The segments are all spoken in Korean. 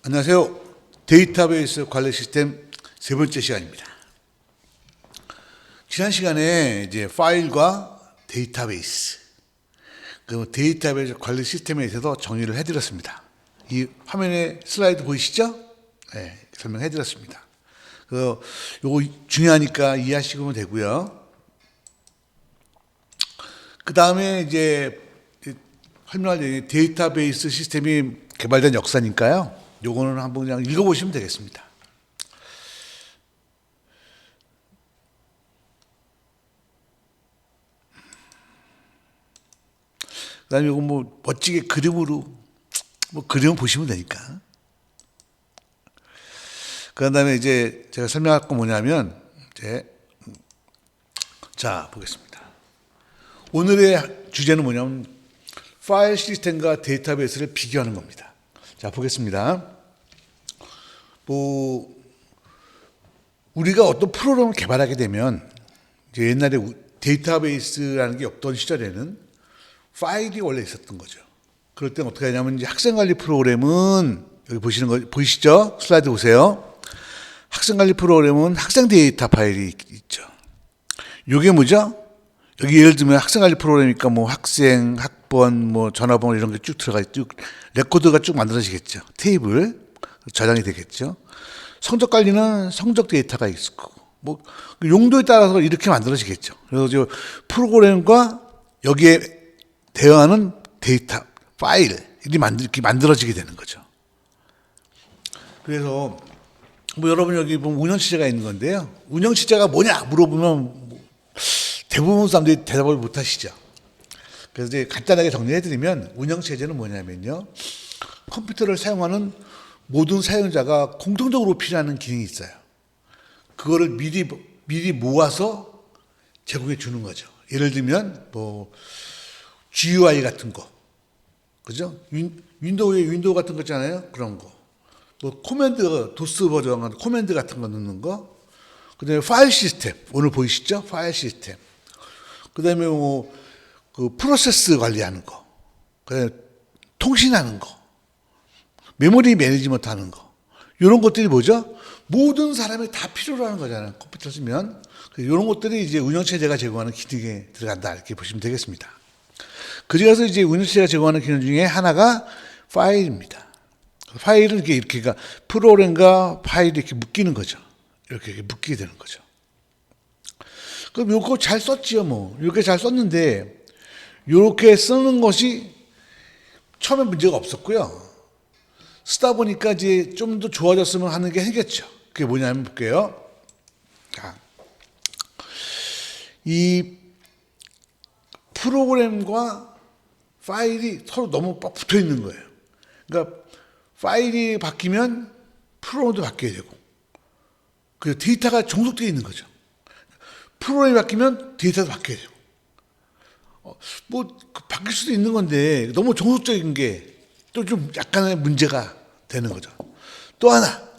안녕하세요. 데이터베이스 관리 시스템 세 번째 시간입니다. 지난 시간에 이제 파일과 데이터베이스, 그 데이터베이스 관리 시스템에 대해서 정의를 해드렸습니다. 이 화면에 슬라이드 보이시죠? 네, 설명해드렸습니다. 요거 중요하니까 이해하시면 되고요. 그 다음에 이제 설명할 데이터베이스 시스템이 개발된 역사니까요. 요거는 한번 그냥 읽어보시면 되겠습니다. 그 다음에 이거 뭐 멋지게 그림으로 그림 보시면 되니까. 그 다음에 이제 제가 설명할 건 뭐냐면, 자, 보겠습니다. 오늘의 주제는 뭐냐면, 파일 시스템과 데이터베이스를 비교하는 겁니다. 자, 보겠습니다. 우리가 어떤 프로그램을 개발하게 되면, 이제 옛날에 데이터베이스라는 게 없던 시절에는 파일이 원래 있었던 거죠. 그럴 땐 어떻게 하냐면, 이제 학생관리 프로그램은, 여기 보시는 거, 보이시죠? 슬라이드 보세요. 학생관리 프로그램은 학생 데이터 파일이 있죠. 이게 뭐죠? 여기 예를 들면 학생관리 프로그램이니까 뭐 학생, 학번, 뭐 전화번호 이런 게 쭉 들어가 있죠. 레코드가 쭉 만들어지겠죠. 테이블 저장이 되겠죠. 성적 관리는 성적 데이터가 있고, 뭐 용도에 따라서 이렇게 만들어지겠죠. 그래서 저 프로그램과 여기에 대응하는 데이터 파일이 이렇게 만들어지게 되는 거죠. 그래서 뭐 여러분 여기 보면 운영체제가 있는 건데요. 운영체제가 뭐냐 물어보면 대부분 사람들이 대답을 못 하시죠. 그래서 이제 간단하게 정리해드리면 운영체제는 뭐냐면요. 컴퓨터를 사용하는 모든 사용자가 공통적으로 필요한 기능이 있어요. 그거를 미리 모아서 제공해 주는 거죠. 예를 들면 뭐 GUI 같은 거, 그죠? 윈도우 같은 거 있잖아요. 그런 거. 뭐 코맨드, 도스 버전 코맨드 같은 거 넣는 거. 그다음에 파일 시스템, 오늘 보이시죠? 파일 시스템. 그다음에 뭐 그 프로세스 관리하는 거, 그다음에 통신하는 거, 메모리 매니지먼트 하는 거, 이런 것들이 뭐죠? 모든 사람이 다 필요로 하는 거잖아요. 컴퓨터 쓰면 이런 것들이 이제 운영체제가 제공하는 기능에 들어간다 이렇게 보시면 되겠습니다. 그래서 이제 운영체제가 제공하는 기능 중에 하나가 파일입니다. 파일은 이렇게 프로그램과 파일이 이렇게 묶이는 거죠. 이렇게 묶이게 되는 거죠. 그럼 요거 잘 썼지요, 뭐. 이렇게 잘 썼는데, 이렇게 쓰는 것이 처음에 문제가 없었고요. 쓰다 보니까 이제 좀 더 좋아졌으면 하는 게 생겼죠. 그게 뭐냐면 볼게요. 자, 이 프로그램과 파일이 서로 너무 붙어 있는 거예요. 그러니까 파일이 바뀌면 프로그램도 바뀌어야 되고, 그 데이터가 종속되어 있는 거죠. 프로그램이 바뀌면 데이터도 바뀌어야 되고. 바뀔 수도 있는 건데, 너무 종속적인 게 또 좀 약간의 문제가 되는 거죠. 또 하나,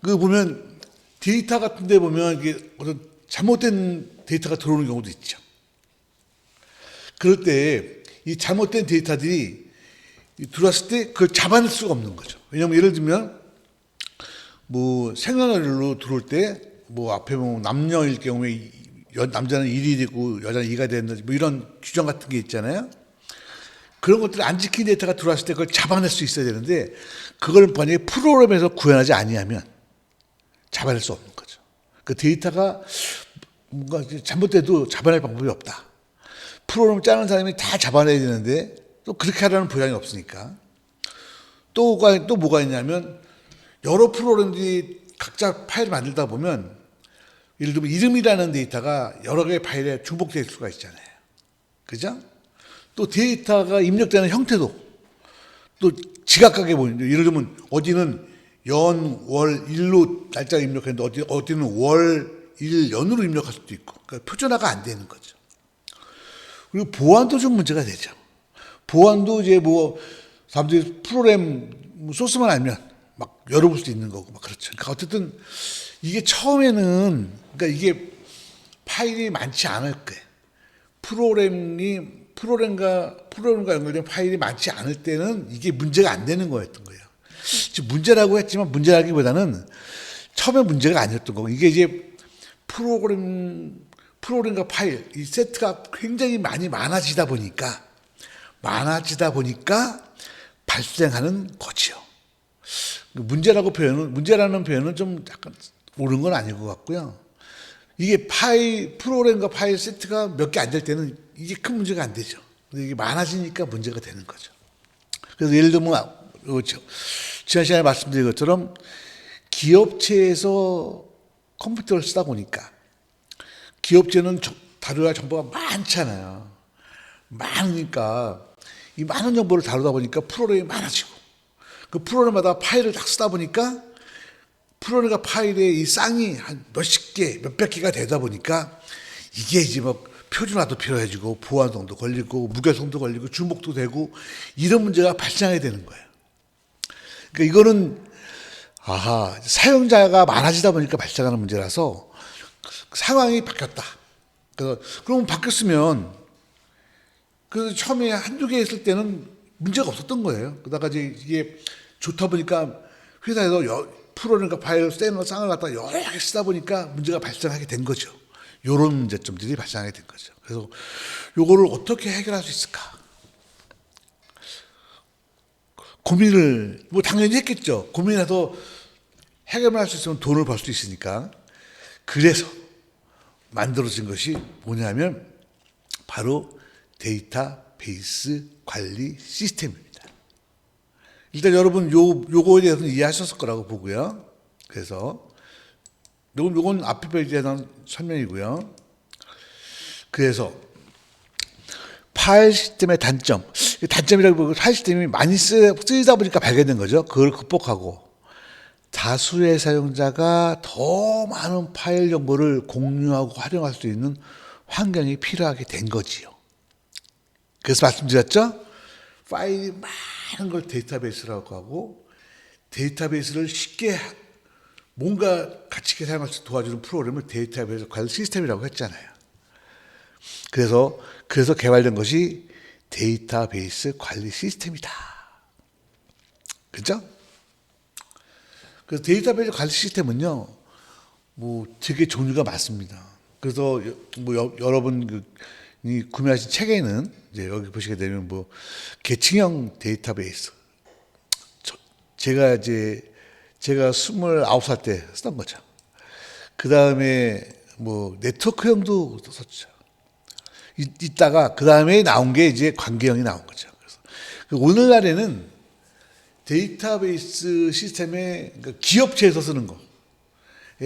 보면 데이터 같은 데 보면 이게 어떤 잘못된 데이터가 들어오는 경우도 있죠. 그럴 때 이 잘못된 데이터들이 들어왔을 때 그걸 잡아낼 수가 없는 거죠. 왜냐하면 예를 들면 뭐 생년월일로 들어올 때 뭐 앞에 보면 남녀일 경우에 남자는 1이 되고 여자는 2가 된다든지 뭐 이런 규정 같은 게 있잖아요. 그런 것들을 안 지킨 데이터가 들어왔을 때 그걸 잡아낼 수 있어야 되는데 그걸 만약에 프로그램에서 구현하지 아니하면 잡아낼 수 없는 거죠. 그 데이터가 뭔가 잘못돼도 잡아낼 방법이 없다. 프로그램 짜는 사람이 다 잡아내야 되는데 또 그렇게 하라는 보장이 없으니까. 또 뭐가 있냐면 여러 프로그램들이 각자 파일을 만들다 보면 예를 들면 이름이라는 데이터가 여러 개의 파일에 중복될 수가 있잖아요. 그죠? 또 데이터가 입력되는 형태도 또 지각하게 보이는데 예를 들면 어디는 연, 월, 일로 날짜를 입력했는데 어디는 월, 일, 연으로 입력할 수도 있고 그러니까 표준화가 안 되는 거죠. 그리고 보안도 좀 문제가 되죠. 보안도 이제 뭐 사람들이 프로그램 소스만 알면 막 열어볼 수도 있는 거고 막 그렇죠. 그러니까 어쨌든 이게 처음에는 그러니까 이게 파일이 많지 않을 거예요. 프로그램과 연결된 파일이 많지 않을 때는 이게 문제가 안 되는 거였던 거예요. 즉 문제라고 했지만 문제라기보다는 처음에 문제가 아니었던 거고, 이게 이제 프로그램과 파일 이 세트가 굉장히 많이 많아지다 보니까 발생하는 거지요. 문제라는 표현은 좀 약간 옳은 건 아닌 것 같고요. 이게 프로그램과 파일 세트가 몇 개 안 될 때는 이게 큰 문제가 안 되죠. 근데 이게 많아지니까 문제가 되는 거죠. 그래서 예를 들면 지난 시간에 말씀드린 것처럼 기업체에서 컴퓨터를 쓰다 보니까 기업체는 다루어야 정보가 많잖아요. 많으니까 이 많은 정보를 다루다 보니까 프로그램이 많아지고, 그 프로그램마다 파일을 딱 쓰다 보니까 프로그램과 파일의 이 쌍이 한 몇십 개, 몇백 개가 되다 보니까 이게 이제 막 표준화도 필요해지고 보안성도 걸리고 무결성도 걸리고 중복도 되고 이런 문제가 발생하게 되는 거예요. 그러니까 이거는 사용자가 많아지다 보니까 발생하는 문제라서 상황이 바뀌었다. 그럼 바뀌었으면 그래서 처음에 한두 개 했을 때는 문제가 없었던 거예요. 그러다가 이제 이게 좋다 보니까 회사에서 프로그램과 파일 쌍을 갖다가 여러 개 쓰다 보니까 문제가 발생하게 된 거죠. 이런 문제점들이 발생하게 된 거죠. 그래서 요거를 어떻게 해결할 수 있을까? 고민을 당연히 했겠죠. 고민해서 해결만 할 수 있으면 돈을 벌 수 있으니까. 그래서 만들어진 것이 뭐냐면 바로 데이터베이스 관리 시스템입니다. 일단 여러분 요거에 대해서는 이해하셨을 거라고 보고요. 그래서 요건 앞에 페이지에 대한 설명이고요. 그래서 파일 시스템의 단점이라고 보고 파일 시스템이 많이 쓰이다 보니까 발견된 거죠. 그걸 극복하고 다수의 사용자가 더 많은 파일 정보를 공유하고 활용할 수 있는 환경이 필요하게 된 거지요. 그래서 말씀드렸죠? 파일이 많은 걸 데이터베이스라고 하고, 데이터베이스를 쉽게 뭔가 가치 있게 사용할 수 도와주는 프로그램을 데이터베이스 관리 시스템이라고 했잖아요. 그래서 개발된 것이 데이터베이스 관리 시스템이다. 그죠? 그래서 데이터베이스 관리 시스템은요, 되게 종류가 많습니다. 그래서 여러분이 구매하신 책에는 이제 여기 보시게 되면 계층형 데이터베이스. 제가 29살 때 쓰던 거죠. 그 다음에 네트워크형도 썼죠. 있다가 그 다음에 나온 게 이제 관계형이 나온 거죠. 그래서 오늘날에는 데이터베이스 시스템에 기업체에서 쓰는 거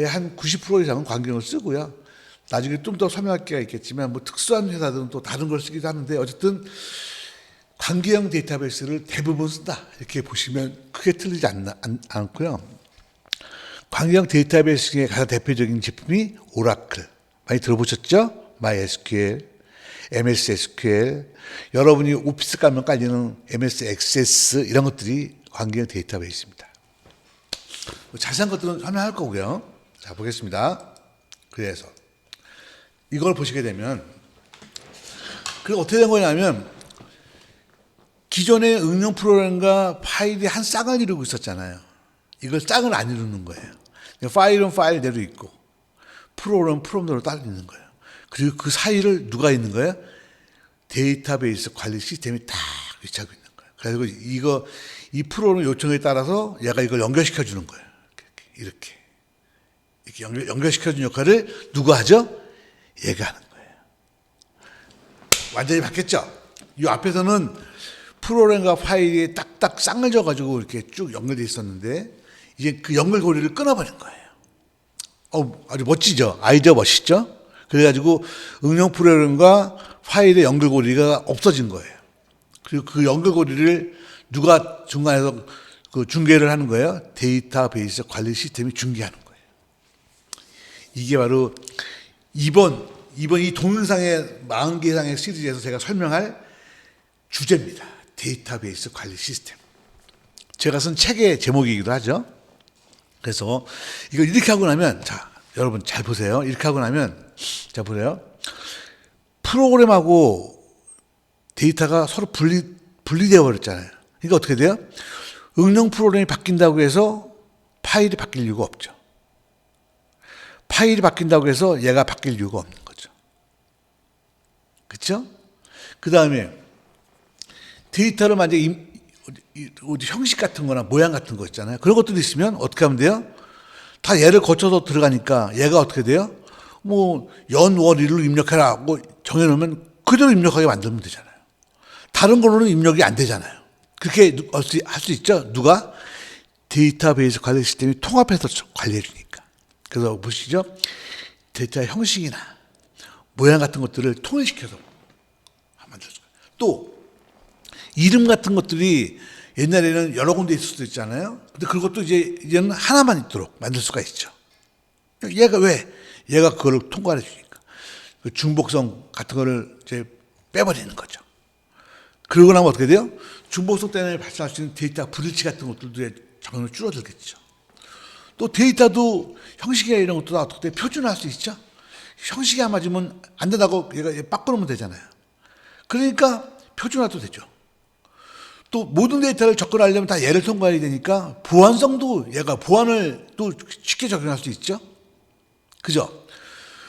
한 90% 이상은 관계형을 쓰고요. 나중에 좀 더 설명할 게가 있겠지만 특수한 회사들은 또 다른 걸 쓰기도 하는데, 어쨌든 관계형 데이터베이스를 대부분 쓴다 이렇게 보시면 크게 틀리지 않고요. 관계형 데이터베이스 중에 가장 대표적인 제품이 오라클, 많이 들어보셨죠? MySQL, MS SQL, 여러분이 오피스 가면 깔리는 MS 액세스, 이런 것들이 관계형 데이터베이스입니다. 자세한 것들은 설명할 거고요. 자, 보겠습니다. 그래서 이걸 보시게 되면 어떻게 된 거냐면, 기존의 응용 프로그램과 파일이 한 쌍을 이루고 있었잖아요. 이걸 쌍을 안 이루는 거예요. 파일은 파일대로 있고 프로그램은 프로그램대로 따로 있는 거예요. 그리고 그 사이를 누가 있는 거예요? 데이터베이스 관리 시스템이 딱 위치하고 있는 거예요. 그래서 이 프로그램 요청에 따라서 얘가 이걸 연결시켜 주는 거예요. 이렇게 연결시켜 주는 역할을 누가 하죠? 얘가 하는 거예요. 완전히 바뀌었죠? 이 앞에서는 프로그램과 파일이 딱딱 쌍을 져가지고 이렇게 쭉 연결되어 있었는데, 이제 그 연결고리를 끊어버린 거예요. 아주 멋지죠? 아이디어 멋있죠? 그래가지고 응용 프로그램과 파일의 연결고리가 없어진 거예요. 그리고 그 연결고리를 누가 중간에서 중계를 하는 거예요? 데이터베이스 관리 시스템이 중계하는 거예요. 이게 바로 이번 이 동영상의 40개 이상의 시리즈에서 제가 설명할 주제입니다. 데이터베이스 관리 시스템. 제가 쓴 책의 제목이기도 하죠. 그래서 이걸 이렇게 하고 나면, 자, 여러분 잘 보세요. 이렇게 하고 나면, 자, 보세요. 프로그램하고 데이터가 서로 분리되어 버렸잖아요. 그러니까 어떻게 돼요? 응용 프로그램이 바뀐다고 해서 파일이 바뀔 이유가 없죠. 파일이 바뀐다고 해서 얘가 바뀔 이유가 없는 거죠. 그렇죠? 그 다음에 데이터를 만약에 형식 같은 거나 모양 같은 거 있잖아요. 그런 것들이 있으면 어떻게 하면 돼요? 다 얘를 거쳐서 들어가니까 얘가 어떻게 돼요? 뭐 연월일로 입력해라 뭐 정해놓으면 그대로 입력하게 만들면 되잖아요. 다른 걸로는 입력이 안 되잖아요. 그렇게 할 수 있죠. 누가? 데이터베이스 관리 시스템이 통합해서 관리해 주니까. 그래서 보시죠. 데이터 형식이나 모양 같은 것들을 통일시켜서 만들어줘요. 또 이름 같은 것들이 옛날에는 여러 군데 있을 수도 있잖아요. 근데 그것도 이제는 하나만 있도록 만들 수가 있죠. 얘가 왜? 얘가 그걸 통과해 주니까. 그 중복성 같은 거를 이제 빼버리는 거죠. 그러고 나면 어떻게 돼요? 중복성 때문에 발생할 수 있는 데이터 불일치 같은 것들도 당연히 줄어들겠죠. 또 데이터도 형식이나 이런 것도 어떻게 표준화할 수 있죠. 형식이 안 맞으면 안 된다고 얘가 바꿔놓으면 되잖아요. 그러니까 표준화도 되죠. 또 모든 데이터를 접근하려면 다 얘를 통과해야 되니까 보안성도 얘가 보안을 또 쉽게 적용할 수 있죠. 그죠?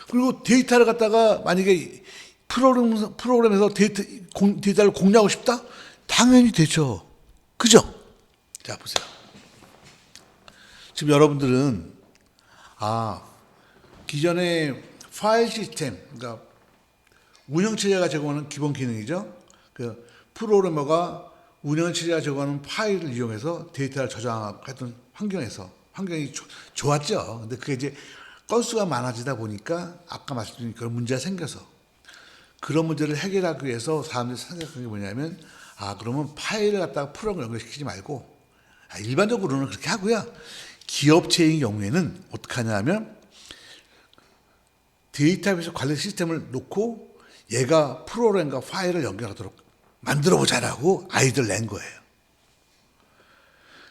그리고 데이터를 갖다가 만약에 프로그램에서 데이터를 공유하고 싶다? 당연히 되죠. 그죠? 자, 보세요. 지금 여러분들은, 기존의 파일 시스템, 그러니까 운영체제가 제공하는 기본 기능이죠. 그 프로그래머가 운영체제가 제공하는 파일을 이용해서 데이터를 저장했던 환경이 좋았죠. 근데 그게 이제 건수가 많아지다 보니까 아까 말씀드린 그런 문제가 생겨서 그런 문제를 해결하기 위해서 사람들이 생각한 게 뭐냐면 그러면 파일을 갖다가 프로그램을 연결시키지 말고 일반적으로는 그렇게 하고요. 기업체의 경우에는 어떻게 하냐면 데이터베이스 관리 시스템을 놓고 얘가 프로그램과 파일을 연결하도록 만들어보자라고 아이디어를 낸 거예요.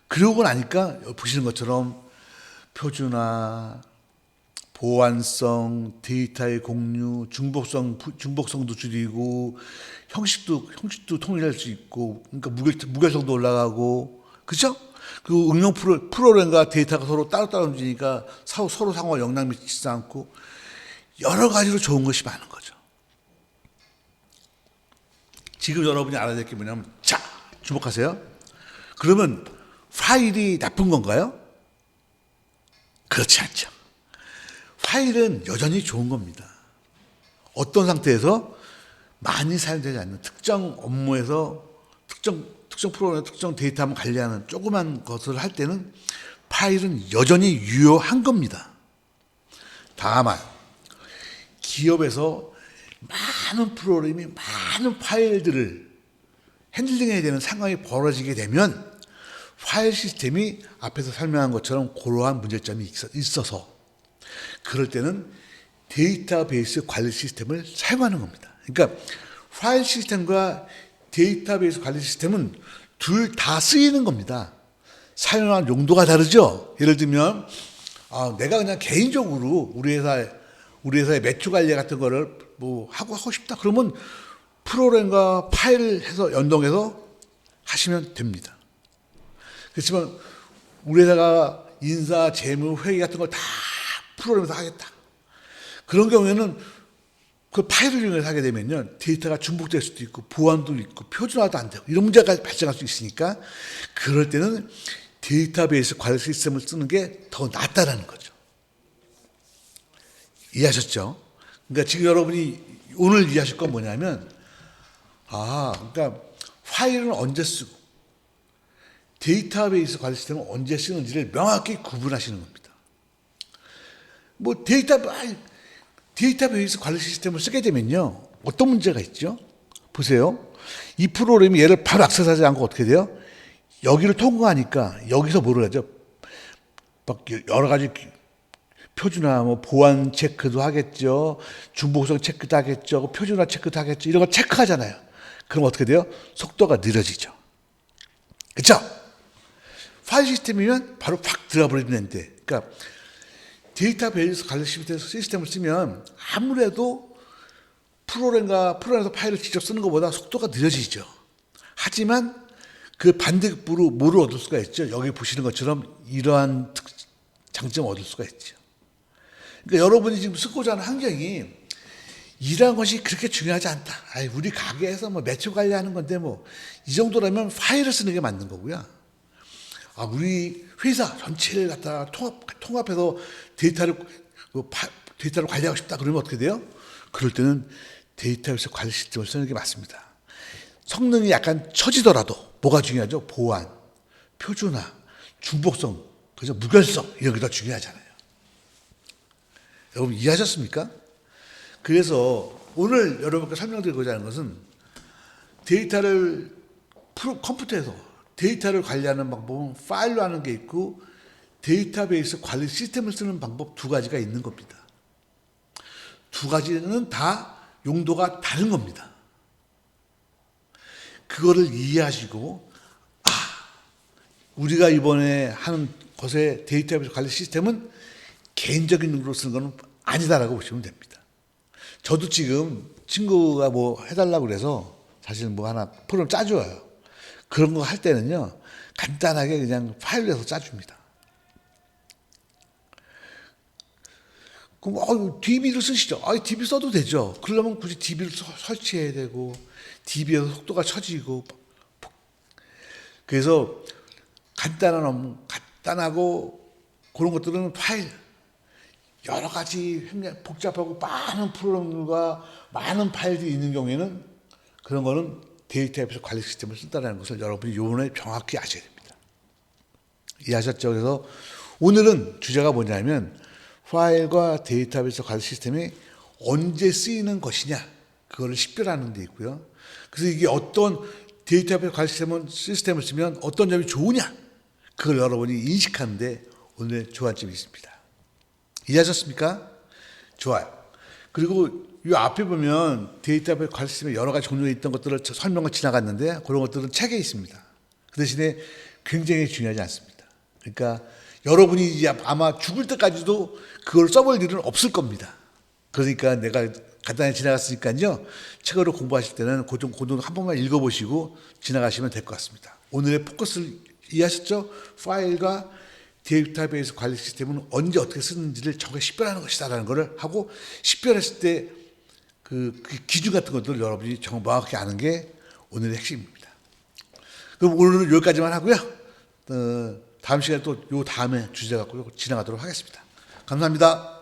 그러고 나니까 보시는 것처럼 표준화, 보안성, 데이터의 공유, 중복성도 줄이고 형식도 통일할 수 있고, 그러니까 무결성도 올라가고, 그렇죠? 그리고 응용 프로그램과 데이터가 서로 따로따로 움직이니까 서로 상호 영향 미치지 않고 여러 가지로 좋은 것이 많은 거죠. 지금 여러분이 알아야 될 게 뭐냐면, 자, 주목하세요. 그러면 파일이 나쁜 건가요? 그렇지 않죠. 파일은 여전히 좋은 겁니다. 어떤 상태에서 많이 사용되지 않는 특정 업무에서 특정 프로그램, 특정 데이터만 관리하는 조그만 것을 할 때는 파일은 여전히 유효한 겁니다. 다만 기업에서 많은 프로그램이 많은 파일들을 핸들링해야 되는 상황이 벌어지게 되면 파일 시스템이 앞에서 설명한 것처럼 그러한 문제점이 있어서 그럴 때는 데이터베이스 관리 시스템을 사용하는 겁니다. 그러니까 파일 시스템과 데이터베이스 관리 시스템은 둘 다 쓰이는 겁니다. 사용하는 용도가 다르죠. 예를 들면 내가 그냥 개인적으로 우리 회사의 매출 관리 같은 거를 뭐 하고 싶다. 그러면 프로그램과 파일을 해서 연동해서 하시면 됩니다. 그렇지만 우리 회사가 인사, 재무, 회의 같은 걸 다 프로그램에서 하겠다. 그런 경우에는 그 파일을 이용해서 하게 되면요. 데이터가 중복될 수도 있고 보안도 있고 표준화도 안 되고 이런 문제가 발생할 수 있으니까 그럴 때는 데이터베이스 관리 시스템을 쓰는 게 더 낫다라는 거죠. 이해하셨죠? 그러니까 지금 여러분이 오늘 이해하실 건 뭐냐면 그러니까 파일은 언제 쓰고 데이터베이스 관리 시스템은 언제 쓰는지를 명확히 구분하시는 겁니다. 뭐 데이터베이스 관리 시스템을 쓰게 되면요. 어떤 문제가 있죠? 보세요. 이 프로그램이 얘를 바로 액세스하지 않고 어떻게 돼요? 여기를 통과하니까 여기서 뭐를 하죠? 막 여러 가지 표준화, 뭐 보안 체크도 하겠죠. 중복성 체크도 하겠죠. 표준화 체크도 하겠죠. 이런 거 체크하잖아요. 그럼 어떻게 돼요? 속도가 느려지죠. 그렇죠? 파일 시스템이면 바로 팍 들어가 버리는데, 그러니까 데이터베이스 관리 시스템을 쓰면 아무래도 프로그램에서 파일을 직접 쓰는 것보다 속도가 느려지죠. 하지만 그 반대급부로 뭐를 얻을 수가 있죠? 여기 보시는 것처럼 이러한 장점을 얻을 수가 있죠. 그러니까 여러분이 지금 쓰고자 하는 환경이 이러한 것이 그렇게 중요하지 않다. 아이, 우리 가게에서 뭐 매출 관리하는 건데 뭐 이 정도라면 파일을 쓰는 게 맞는 거고요. 아, 우리 회사 전체를 갖다가 통합해서 데이터를 관리하고 싶다. 그러면 어떻게 돼요? 그럴 때는 데이터베이스 관리 시스템을 쓰는 게 맞습니다. 성능이 약간 처지더라도 뭐가 중요하죠? 보안, 표준화, 중복성, 그죠? 무결성 이런 게 더 중요하잖아요. 여러분 이해하셨습니까? 그래서 오늘 여러분께 설명드리고자 하는 것은 데이터를 컴퓨터에서 데이터를 관리하는 방법은 파일로 하는 게 있고 데이터베이스 관리 시스템을 쓰는 방법 두 가지가 있는 겁니다. 두 가지는 다 용도가 다른 겁니다. 그거를 이해하시고 우리가 이번에 하는 것의 데이터베이스 관리 시스템은 개인적인 용도로 쓰는 건 아니다라고 보시면 됩니다. 저도 지금 친구가 뭐 해달라고 그래서 사실 뭐 하나 프로그램 짜줘요. 그런 거 할 때는요, 간단하게 그냥 파일에서 짜줍니다. 그럼 DB를 쓰시죠. DB 써도 되죠. 그러려면 굳이 DB를 설치해야 되고 DB에서 속도가 처지고 그래서 간단하고 그런 것들은 파일 여러 가지 복잡하고 많은 프로그램과 많은 파일들이 있는 경우에는 그런 거는 데이터베이스 관리 시스템을 쓴다는 것을 여러분이 이번에 정확히 아셔야 됩니다. 이해하셨죠? 그래서 오늘은 주제가 뭐냐면 파일과 데이터베이스 관리 시스템이 언제 쓰이는 것이냐 그거를 식별하는 데 있고요. 그래서 이게 어떤 데이터베이스 관리 시스템을 쓰면 어떤 점이 좋으냐 그걸 여러분이 인식하는데 오늘 조안점이 있습니다. 이해하셨습니까? 좋아요. 그리고 이 앞에 보면 데이터베이스 관리 시스템에 여러 가지 종류가 있던 것들을 설명을 지나갔는데 그런 것들은 책에 있습니다. 그 대신에 굉장히 중요하지 않습니다. 그러니까 여러분이 이제 아마 죽을 때까지도 그걸 써볼 일은 없을 겁니다. 그러니까 내가 간단히 지나갔으니까요. 책으로 공부하실 때는 그 정도 한 번만 읽어보시고 지나가시면 될 것 같습니다. 오늘의 포커스를 이해하셨죠? 파일과 데이터베이스 관리 시스템은 언제 어떻게 쓰는지를 정확히 식별하는 것이다라는 것을 하고 식별했을 때 그 기준 같은 것들을 여러분이 정확히 아는 게 오늘의 핵심입니다. 그럼 오늘은 여기까지만 하고요. 다음 시간에 또 요 다음에 주제 갖고 지나가도록 하겠습니다. 감사합니다.